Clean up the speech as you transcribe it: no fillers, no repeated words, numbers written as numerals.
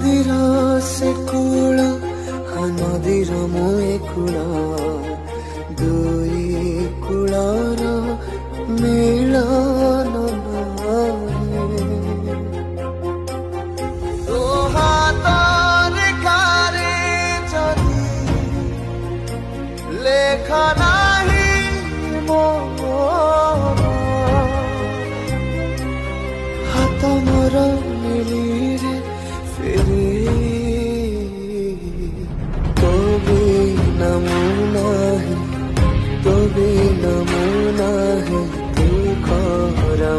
नदीर से कूल हाँ नदीर मुए कूल दुई कूलर मिलन तो हाथ गारे जदि लेखा नाही मोर हाथ मोर मिली रे फेरे तो भी नमूना है तो भी नमूना है तू खरा